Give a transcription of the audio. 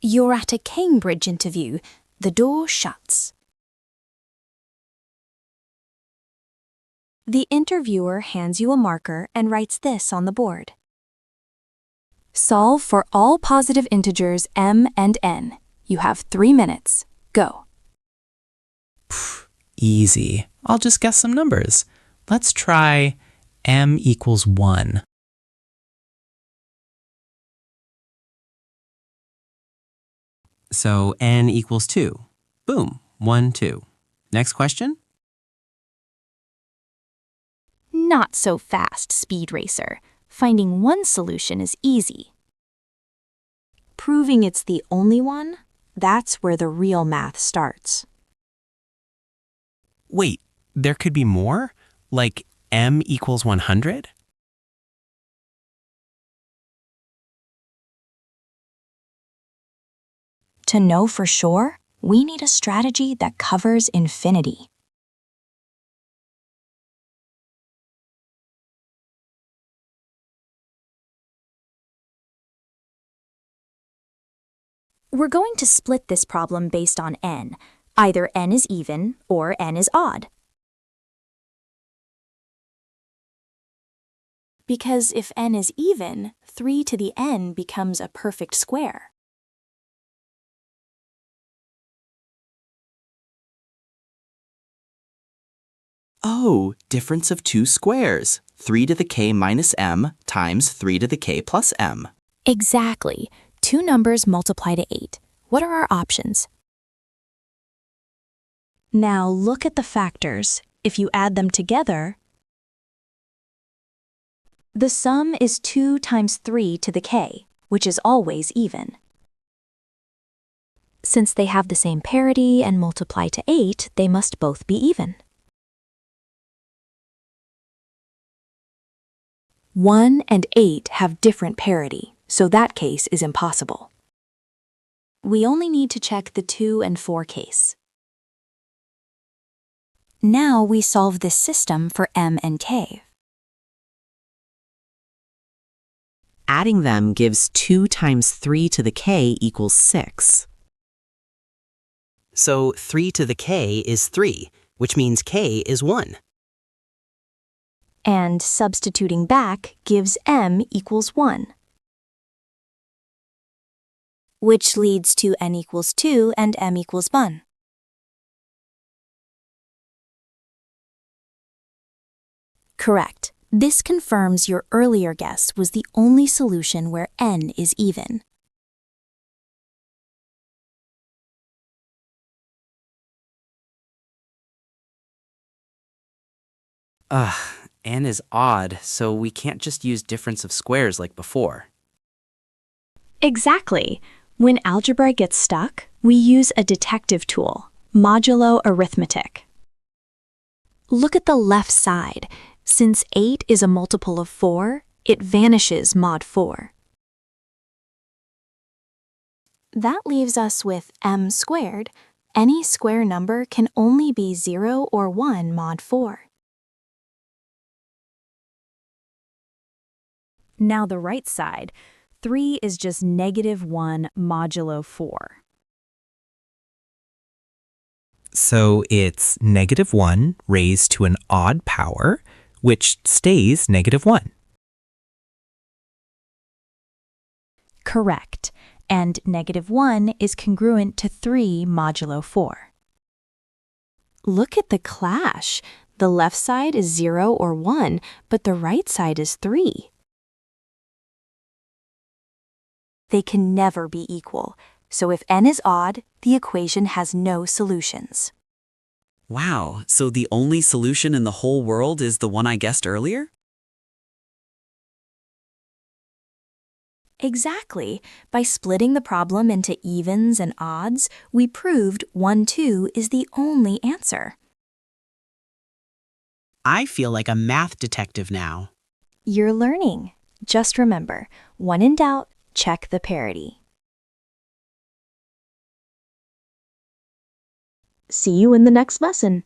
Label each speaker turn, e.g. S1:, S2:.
S1: You're at a Cambridge interview. The door shuts. The interviewer hands you a marker and writes this on the board. Solve for all positive integers m and n. You have 3 minutes. Go.
S2: Easy. I'll just guess some numbers. Let's try m equals 1. So n equals 2. Boom, 1, 2. Next question?
S1: Not so fast, Speed Racer. Finding one solution is easy. Proving it's the only one, that's where the real math starts.
S2: Wait, there could be more? Like m equals 100?
S1: To know for sure, we need a strategy that covers infinity. We're going to split this problem based on n. Either n is even or n is odd. Because if n is even, 3 to the n becomes a perfect square.
S3: Oh, difference of two squares. 3 to the k minus m times 3 to the k plus m.
S1: Exactly. Two numbers multiply to 8. What are our options? Now look at the factors. If you add them together, the sum is 2 times 3 to the k, which is always even. Since they have the same parity and multiply to 8, they must both be even. 1 and 8 have different parity, so that case is impossible. We only need to check the 2 and 4 case. Now we solve this system for m and k.
S4: Adding them gives 2 times 3 to the k equals 6.
S5: So 3 to the k is 3, which means k is 1.
S1: And substituting back gives m equals 1. Which leads to n equals 2 and m equals 1. Correct. This confirms your earlier guess was the only solution where n is even.
S3: N is odd, so we can't just use difference of squares like before.
S1: Exactly. When algebra gets stuck, we use a detective tool, modular arithmetic. Look at the left side. Since 8 is a multiple of 4, it vanishes mod 4. That leaves us with m squared. Any square number can only be 0 or 1 mod 4. Now the right side, 3 is just -1 modulo 4.
S2: So it's -1 raised to an odd power, which stays -1.
S1: Correct. And -1 is congruent to 3 modulo 4. Look at the clash. The left side is 0 or 1, but the right side is 3. They can never be equal, so if n is odd, the equation has no solutions.
S3: Wow, so the only solution in the whole world is the one I guessed earlier?
S1: Exactly. By splitting the problem into evens and odds, we proved 1, 2 is the only answer.
S5: I feel like a math detective now.
S1: You're learning. Just remember, when in doubt, check the parity. See you in the next lesson.